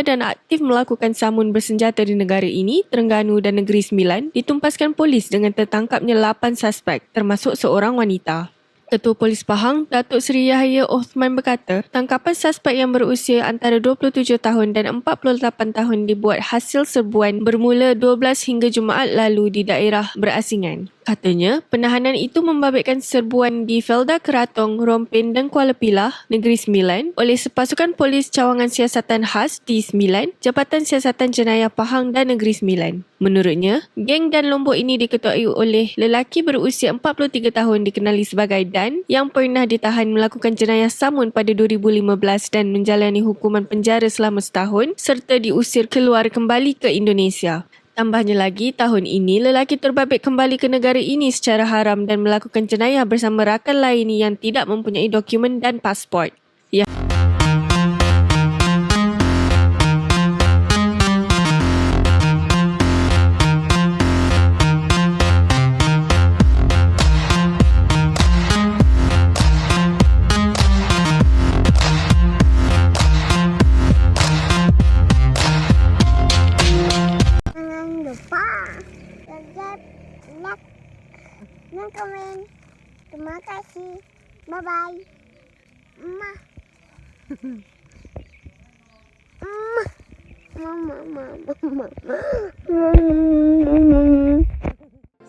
dan aktif melakukan samun bersenjata di negara ini, Terengganu dan Negeri Sembilan, ditumpaskan polis dengan tertangkapnya 8 suspek, termasuk seorang wanita. Ketua Polis Pahang, Datuk Seri Yahya Othman berkata, tangkapan suspek yang berusia antara 27 tahun dan 48 tahun dibuat hasil serbuan bermula 12 hingga Jumaat lalu di daerah berasingan. Katanya, penahanan itu membabitkan serbuan di Felda Keratong, Rompin dan Kuala Pilah, Negeri Sembilan oleh sepasukan polis cawangan siasatan khas D9, Jabatan Siasatan Jenayah Pahang dan Negeri Sembilan. Menurutnya, geng Dan Lombok ini diketuai oleh lelaki berusia 43 tahun dikenali sebagai Dan yang pernah ditahan melakukan jenayah samun pada 2015 dan menjalani hukuman penjara selama setahun serta diusir keluar kembali ke Indonesia. Tambahnya lagi, tahun ini lelaki terbabit kembali ke negara ini secara haram dan melakukan jenayah bersama rakan lain yang tidak mempunyai dokumen dan pasport. Jangan lupa subscribe, like, dan komen. Terima kasih. Bye-bye. Mama.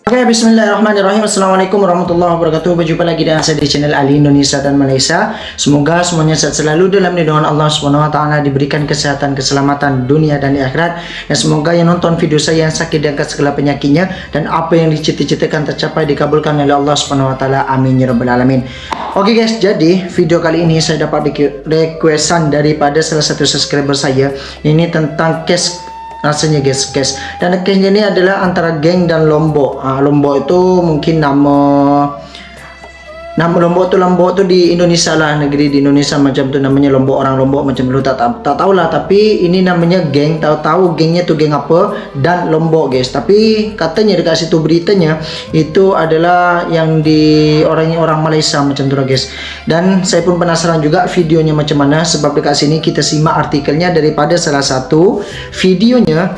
Oke, bismillahirrahmanirrahim. Assalamualaikum warahmatullahi wabarakatuh. Berjumpa lagi dengan saya di channel Ali Indonesia dan Malaysia. Semoga semuanya sehat selalu dalam lindungan Allah Subhanahu wa taala, diberikan kesehatan, keselamatan dunia dan di akhirat. Dan semoga yang nonton video saya yang sakit diangkat segala penyakitnya dan apa yang dicita-citakan tercapai dikabulkan oleh Allah Subhanahu wa taala. Amin ya rabbal alamin. Oke guys, jadi video kali ini saya dapat requestan daripada salah satu subscriber saya. Ini tentang case rasanya guys, dan case-nya ini adalah antara geng dan Lombok. Lombok itu mungkin nama Lombok tu di Indonesia lah, negeri di Indonesia macam tu namanya Lombok, orang Lombok macam tu tak tahu lah, tapi ini namanya geng, tahu gengnya tu geng apa dan Lombok guys. Tapi katanya dekat situ beritanya itu adalah yang di orang Malaysia macam tu lah guys. Dan saya pun penasaran juga videonya macam mana, sebab dekat sini kita simak artikelnya daripada salah satu videonya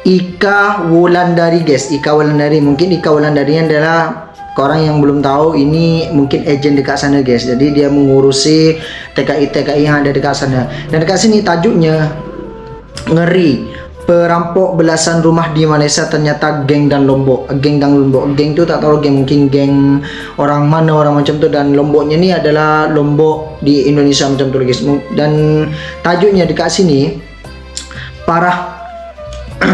Ika Wulandari guys. Ika Wulandari, mungkin Ika Wulandari adalah orang yang belum tahu, ini mungkin ejen dekat sana guys. Jadi dia mengurusi TKI yang ada dekat sana. Dan dekat sini tajuknya ngeri, perampok belasan rumah di Malaysia ternyata geng dan Lombok. Geng tu tak tahu geng, mungkin geng orang mana, orang macam tu. Dan Lomboknya ni adalah Lombok di Indonesia macam tu guys. Dan tajuknya dekat sini parah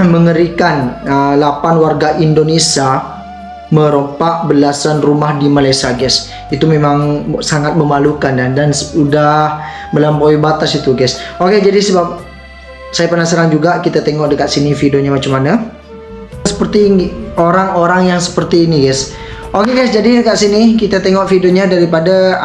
mengerikan, 8 warga Indonesia merompak belasan rumah di Malaysia guys. Itu memang sangat memalukan dan sudah melampaui batas itu guys. Oke, jadi sebab saya penasaran juga, kita tengok dekat sini videonya macam mana. Seperti ini, orang-orang yang seperti ini guys. Oke guys, jadi dekat sini kita tengok videonya daripada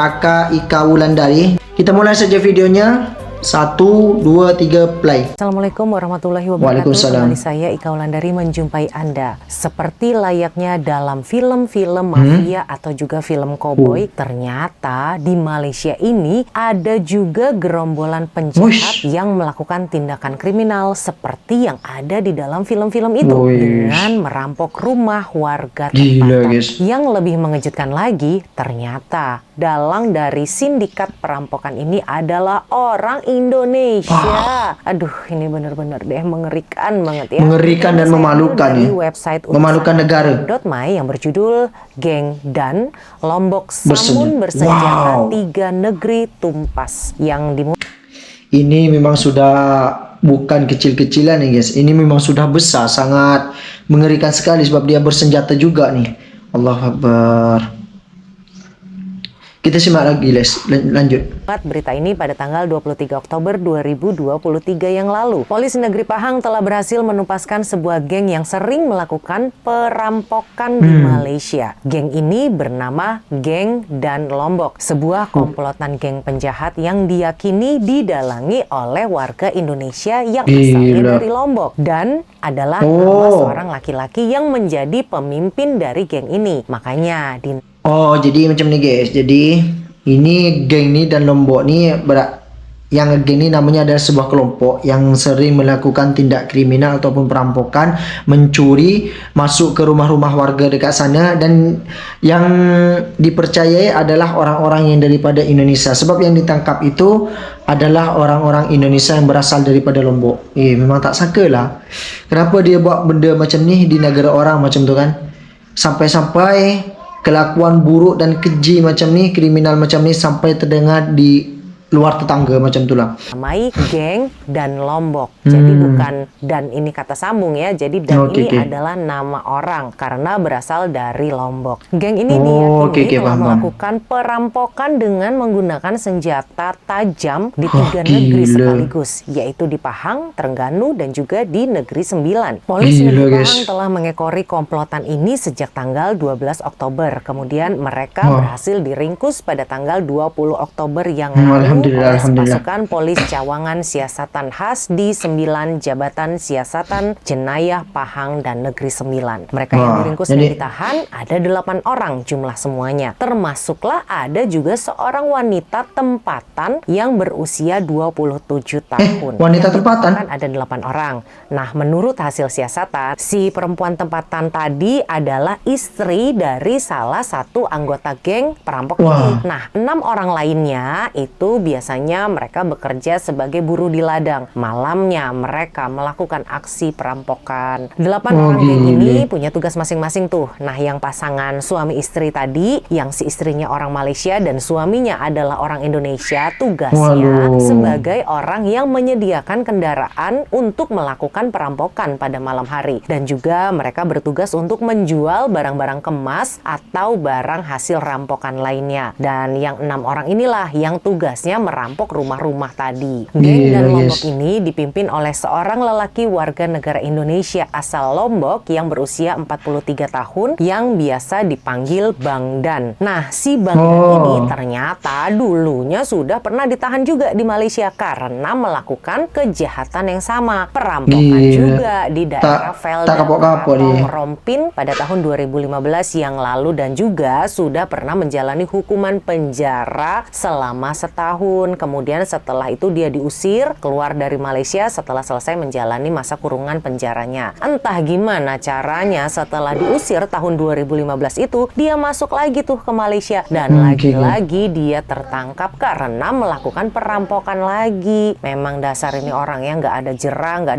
Ika Wulandari. Kita mulai saja videonya. 1, 2, 3, play. Assalamualaikum warahmatullahi wabarakatuh. Waalaikumsalam. Kembali saya Ika Wulandari menjumpai Anda. Seperti layaknya dalam film-film mafia atau juga film koboi, ternyata di Malaysia ini ada juga gerombolan penjahat yang melakukan tindakan kriminal seperti yang ada di dalam film-film itu dengan merampok rumah warga tempatan. Yang lebih mengejutkan lagi, ternyata dalang dari sindikat perampokan ini adalah orang Indonesia. Aduh, ini benar-benar deh mengerikan banget ya. Mengerikan dan memalukan ya. Website memalukan negara. .my yang berjudul Geng Dan Lombok Samun Bersenjata 3 Negeri Tumpas yang dimulai. Ini memang sudah bukan kecil-kecilan nih guys. Ini memang sudah besar, sangat mengerikan sekali sebab dia bersenjata juga nih. Allahu Akbar. Kita simak lagi guys, lanjut. Berita ini pada tanggal 23 Oktober 2023 yang lalu. Polisi Negeri Pahang telah berhasil menupaskan sebuah geng yang sering melakukan perampokan di Malaysia. Geng ini bernama Geng Dan Lombok. Sebuah komplotan geng penjahat yang diyakini didalangi oleh warga Indonesia yang asalnya dari Lombok. Dan adalah nama seorang laki-laki yang menjadi pemimpin dari geng ini. Makanya jadi macam ni guys. Jadi ini geng ni dan Lombok ni Yang geng ini namanya adalah sebuah kelompok yang sering melakukan tindak kriminal ataupun perampokan, mencuri, masuk ke rumah-rumah warga dekat sana, dan yang dipercayai adalah orang-orang yang daripada Indonesia. Sebab yang ditangkap itu adalah orang-orang Indonesia yang berasal daripada Lombok. Memang tak sangka lah kenapa dia buat benda macam ni di negara orang macam tu kan. Sampai-sampai kelakuan buruk dan keji macam ni, kriminal macam ni sampai terdengar di luar tetangga macam itulah. Namai geng dan Lombok. Jadi bukan dan ini kata sambung ya. Jadi dan ini adalah nama orang karena berasal dari Lombok. Geng ini diyakini telah melakukan perampokan dengan menggunakan senjata tajam di 3 negeri sekaligus, yaitu di Pahang, Terengganu, dan juga di Negeri Sembilan. Polisi negeri Pahang telah mengekori komplotan ini sejak tanggal 12 Oktober. Kemudian mereka berhasil diringkus pada tanggal 20 Oktober yang lalu oleh pasukan polis cawangan siasatan khas di 9 Jabatan Siasatan Jenayah Pahang dan Negeri Sembilan. Mereka yang diringkus dan ditahan ada 8 orang jumlah semuanya. Termasuklah ada juga seorang wanita tempatan yang berusia 27 tahun. Wanita tempatan? Ada 8 orang. Nah, menurut hasil siasatan, si perempuan tempatan tadi adalah istri dari salah satu anggota geng perampok ini. Nah, 6 orang lainnya itu biasanya mereka bekerja sebagai buruh di ladang. Malamnya mereka melakukan aksi perampokan. 8 orang geng ini punya tugas masing-masing tuh. Nah, yang pasangan suami istri tadi, yang si istrinya orang Malaysia dan suaminya adalah orang Indonesia, tugasnya sebagai orang yang menyediakan kendaraan untuk melakukan perampokan pada malam hari. Dan juga mereka bertugas untuk menjual barang-barang kemas atau barang hasil rampokan lainnya. Dan yang 6 orang inilah yang tugasnya merampok rumah-rumah tadi. Geng dan Lombok ini dipimpin oleh seorang lelaki warga negara Indonesia asal Lombok yang berusia 43 tahun yang biasa dipanggil Bang Dan. Nah, si Bang Dan ini ternyata dulunya sudah pernah ditahan juga di Malaysia karena melakukan kejahatan yang sama. Perampokan juga di daerah Velda Rompin pada tahun 2015 yang lalu dan juga sudah pernah menjalani hukuman penjara selama setahun. Kemudian setelah itu dia diusir keluar dari Malaysia setelah selesai menjalani masa kurungan penjaranya. Entah gimana caranya setelah diusir tahun 2015 itu dia masuk lagi tuh ke Malaysia dan lagi-lagi dia tertangkap karena melakukan perampokan lagi. Memang dasar ini orang yang nggak ada jerah, nggak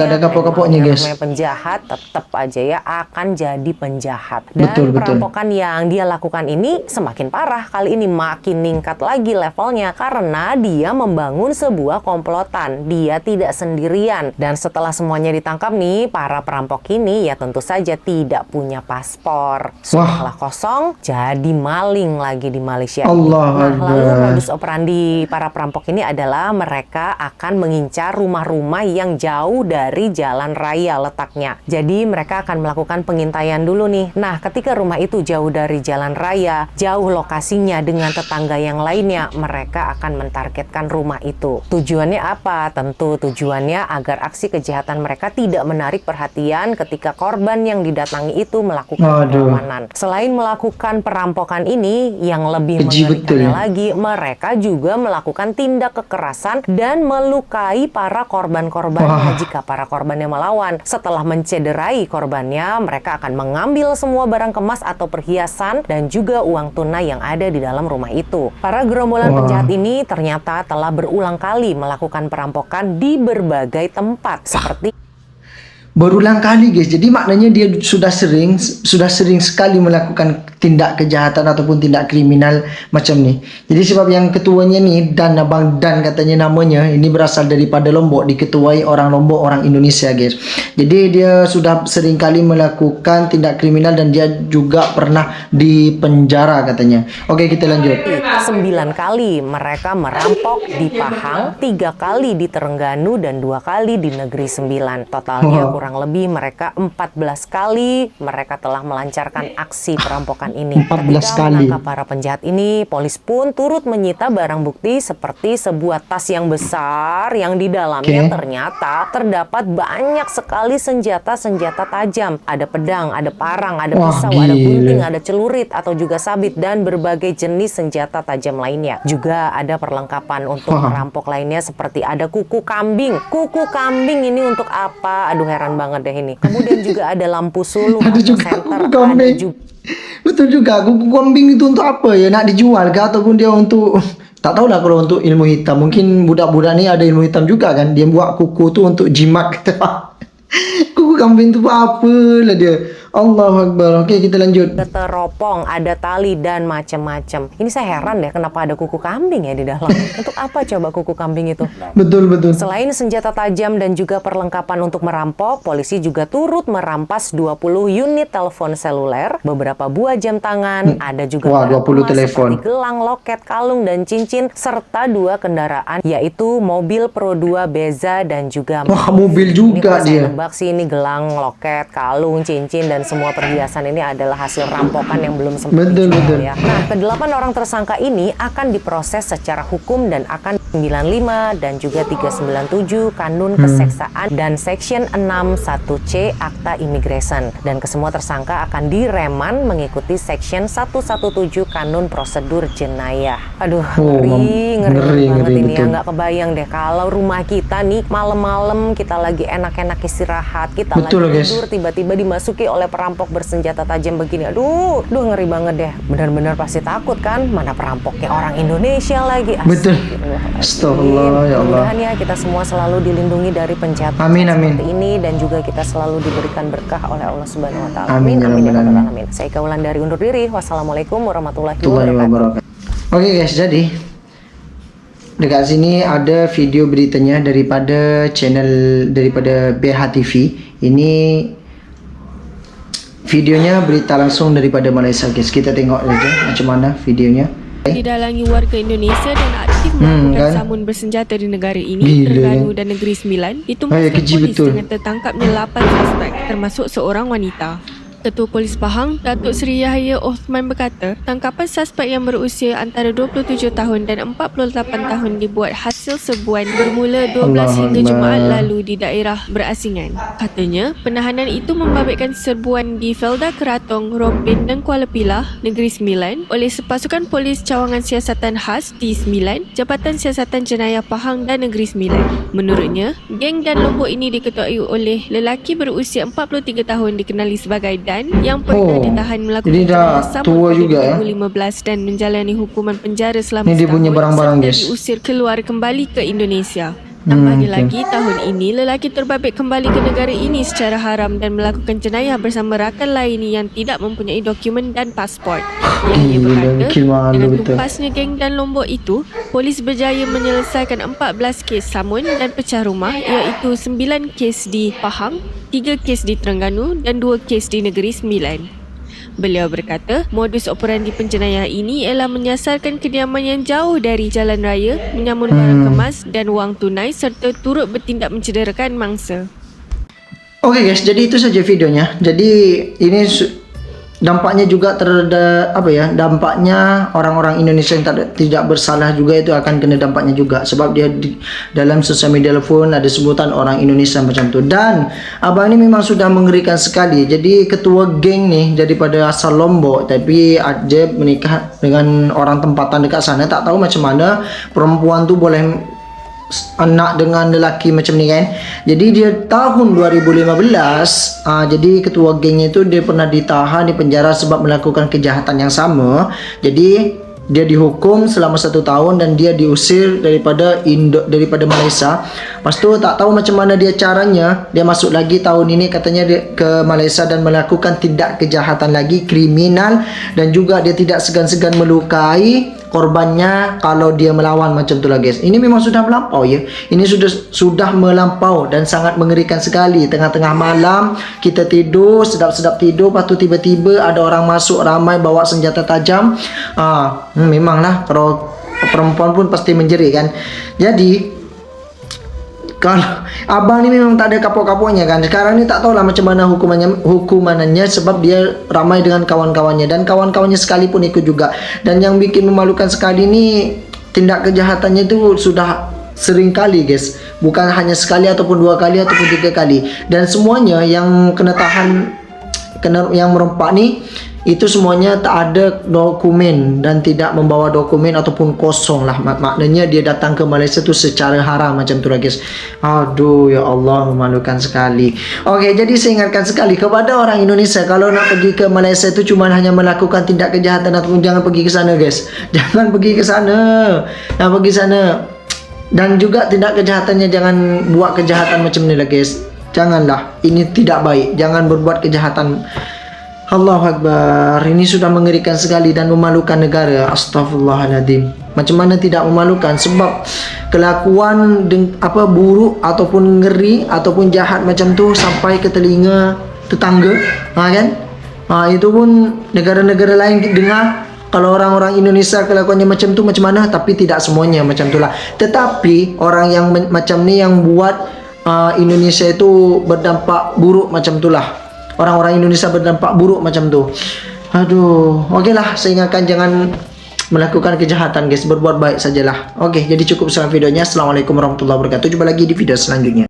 ada kapok-kapoknya guys. Penjahat tetap aja ya akan jadi penjahat. Dan perampokan yang dia lakukan ini semakin parah. Kali ini makin meningkat lagi levelnya karena dia membangun sebuah komplotan. Dia tidak sendirian. Dan setelah semuanya ditangkap nih, para perampok ini ya tentu saja tidak punya paspor. Setelah kosong, jadi maling lagi di Malaysia. Lalu modus operandi para perampok ini adalah mereka akan mengincar rumah-rumah yang jauh dari jalan raya letaknya. Jadi mereka akan melakukan pengintaian dulu nih. Nah, ketika rumah itu jauh dari jalan raya, jauh lokasinya dengan tetangga yang lainnya, mereka akan mentargetkan rumah itu. Tujuannya apa? Tentu tujuannya agar aksi kejahatan mereka tidak menarik perhatian ketika korban yang didatangi itu melakukan perlawanan. Selain melakukan perampokan ini, yang lebih mengerikannya lagi, mereka juga melakukan tindak kekerasan dan melukai para korban-korbannya jika para korbannya melawan. Setelah mencederai korbannya, mereka akan mengambil semua barang kemas atau perhiasan dan juga uang tunai yang ada di dalam rumah itu. Para gerombolan penjahat ini ternyata telah berulang kali melakukan perampokan di berbagai tempat seperti berulang kali guys. Jadi maknanya dia sudah sering sekali melakukan tindak kejahatan ataupun tindak kriminal macam ni. Jadi sebab yang ketuanya ni Dan, Abang Dan katanya namanya, ini berasal daripada Lombok, diketuai orang Lombok, orang Indonesia guys. Jadi dia sudah sering kali melakukan tindak kriminal dan dia juga pernah dipenjara katanya. Oke, kita lanjut. 9 kali mereka merampok di Pahang, 3 kali di Terengganu dan 2 kali di Negeri Sembilan. Totalnya kurang lebih mereka 14 kali mereka telah melancarkan aksi perampokan percakapan ini. 14 Ketika kali. menangkap para penjahat ini, polis pun turut menyita barang bukti seperti sebuah tas yang besar yang di dalamnya ternyata terdapat banyak sekali senjata-senjata tajam. Ada pedang, ada parang, ada Wah, pisau, ada gunting, gila. ada celurit atau juga sabit dan berbagai jenis senjata tajam lainnya. Juga ada perlengkapan untuk merampok lainnya seperti ada kuku kambing. Kuku kambing ini untuk apa? Aduh, heran banget deh ini. Kemudian juga ada lampu sulung Ada atau juga senter, kuku ada kambing. juga Betul juga, kuku kambing itu untuk apa ya? Nak dijual kah ataupun dia untuk tak tahu lah kalau untuk ilmu hitam. Mungkin budak-budak ni ada ilmu hitam juga kan. Dia buat kuku tu untuk jimat kata. Kuku kambing tu apa lah dia. Allahu Akbar. Okey, kita lanjut. teropong, ada tali dan macam-macam. Ini saya heran deh kenapa ada kuku kambing ya di dalam. Untuk apa coba kuku kambing itu? Betul. Selain senjata tajam dan juga perlengkapan untuk merampok, polisi juga turut merampas 20 unit telepon seluler, beberapa buah jam tangan, ada juga Wah, barang 20 emas telepon. seperti gelang, loket, kalung, dan cincin, serta 2 kendaraan, yaitu mobil Pro 2 Beza dan juga Wah, mobil juga ini dia. saya nebak sih ini gelang, loket, kalung, cincin, dan semua perhiasan ini adalah hasil rampokan yang belum sempat Betul. dijual ya. Nah, ke-8 orang tersangka ini akan diproses secara hukum dan akan 95 dan juga 397 Kanun Keseksaan dan Section 61C Akta Immigration. Dan kesemua tersangka akan direman mengikuti Section 117 Kanun Prosedur Jenayah. Aduh, ngeri banget ini betul. ya. Nggak kebayang deh kalau rumah kita nih malam-malam kita lagi enak-enak istirahat, kita Betul, lagi guys. tidur tiba-tiba dimasuki oleh perampok bersenjata tajam begini. Aduh, ngeri banget deh. Benar-benar pasti takut kan? Mana perampoknya orang Indonesia lagi. Betul. Astagfirullahaladzim. Astagfirullah, ya Allah. Mudah-mudahan ya kita semua selalu dilindungi dari penjahat Amin, seperti amin. ini dan juga kita selalu diberikan berkah oleh Allah Subhanahu wa taala. Amin, ya Amin ya Rabbal rabbal alamin. alamin. Saya Kaulan dari undur diri. Wassalamualaikum warahmatullahi Warahmatullahi wabarakatuh. wabarakatuh. Oke guys, jadi dekat sini ada video beritanya daripada BH TV. Ini videonya berita langsung daripada Malaysia guys. Kita tengok aja macam mana videonya. Didalangi warga Indonesia dan aktif melakukan kan? samun bersenjata di negara ini, Gila, Terengganu kan? dan Negeri Sembilan, ditumpaskan keji polis betul. dengan tertangkapnya 8 suspek, termasuk seorang wanita. Ketua Polis Pahang, Datuk Seri Yahya Osman berkata, tangkapan suspek yang berusia antara 27 tahun dan 48 tahun dibuat hasil serbuan bermula 12 Allahu hingga Akbar. Jumaat lalu di daerah berasingan. Katanya, penahanan itu membabitkan serbuan di Felda Keratong, Rompin dan Kuala Pilah, Negeri Sembilan oleh sepasukan polis cawangan siasatan khas T9, Jabatan Siasatan Jenayah Pahang dan Negeri Sembilan. Menurutnya, geng dan lombok ini diketuai oleh lelaki berusia 43 tahun dikenali sebagai Dan yang pernah ditahan melakukan jadi dah jenayah samun tua pada juga, ya? 2015 dan menjalani hukuman penjara selama Ni dia punya setahun barang-barang, serta guys. diusir keluar kembali ke Indonesia. Tambahnya okey. lagi, tahun ini lelaki terbabit kembali ke negara ini secara haram dan melakukan jenayah bersama rakan lain yang tidak mempunyai dokumen dan pasport. Yahya Gila, berkata, bikin malu dengan betul. tumpasnya geng dan lombok itu, polis berjaya menyelesaikan 14 kes samun dan pecah rumah, iaitu 9 kes di Pahang, 3 kes di Terengganu dan 2 kes di Negeri Sembilan. Beliau berkata, modus operandi penjenayah ini ialah menyasarkan kediaman yang jauh dari jalan raya, menyamun barang kemas dan wang tunai serta turut bertindak mencederakan mangsa. Oke guys, jadi itu saja videonya. Jadi ini dampaknya juga terhadap dampaknya orang-orang Indonesia yang tidak bersalah juga itu akan kena dampaknya juga, sebab dia dalam sosial media pun ada sebutan orang Indonesia macam tu. Dan abang ini memang sudah mengerikan sekali. Jadi ketua geng nih daripada asal Lombok, tapi dia menikah dengan orang tempatan dekat sana. Tak tahu macam mana perempuan tu boleh anak dengan lelaki macam ni kan. Jadi dia tahun 2015 jadi ketua gengnya itu dia pernah ditahan di penjara sebab melakukan kejahatan yang sama. Jadi dia dihukum selama 1 tahun dan dia diusir daripada Malaysia. Lepas tu tak tahu macam mana dia caranya, dia masuk lagi tahun ini katanya dia ke Malaysia dan melakukan tindak kejahatan lagi, kriminal, dan juga dia tidak segan-segan melukai korbannya kalau dia melawan macam tu lah guys. Ini memang sudah melampau ya. Ini sudah melampau dan sangat mengerikan sekali. Tengah-tengah malam kita tidur, sedap-sedap tidur, lepas tu tiba-tiba ada orang masuk ramai bawa senjata tajam. Memanglah kalau perempuan pun pasti menjerit kan. Jadi kalau abang ni memang tak ada kapok-kapoknya kan. Sekarang ni tak tahulah macam mana hukumannya sebab dia ramai dengan kawan-kawannya dan kawan-kawannya sekalipun ikut juga. Dan yang bikin memalukan sekali ni tindak kejahatannya itu sudah sering kali guys. Bukan hanya sekali ataupun 2 kali ataupun 3 kali. Dan semuanya yang kena tahan yang merompak ni itu semuanya tak ada dokumen dan tidak membawa dokumen ataupun kosong lah. Maknanya dia datang ke Malaysia tu secara haram macam tu lah guys. Aduh ya Allah, memalukan sekali. Okey, jadi saya ingatkan sekali kepada orang Indonesia, kalau nak pergi ke Malaysia tu cuma hanya melakukan tindak kejahatan ataupun jangan pergi ke sana guys. Jangan pergi ke sana. Jangan pergi sana. Dan juga tindak kejahatannya jangan buat kejahatan macam ni lah guys. Janganlah, ini tidak baik. Jangan berbuat kejahatan. Allahu Akbar. Ini sudah mengerikan sekali dan memalukan negara. Astaghfirullahaladzim. Macam mana tidak memalukan? Sebab kelakuan buruk ataupun ngeri ataupun jahat macam tu sampai ke telinga tetangga, kan? Itu pun negara-negara lain dengar. Kalau orang-orang Indonesia kelakuannya macam tu macam mana? Tapi tidak semuanya macam itulah. Tetapi orang yang macam ni yang buat Indonesia itu berdampak buruk macam itulah. Orang-orang Indonesia berdampak buruk macam tu. Aduh, okeylah, saya ingatkan jangan melakukan kejahatan guys, berbuat baik sajalah. Okey, jadi cukup sekian videonya. Assalamualaikum warahmatullahi wabarakatuh. Jumpa lagi di video selanjutnya.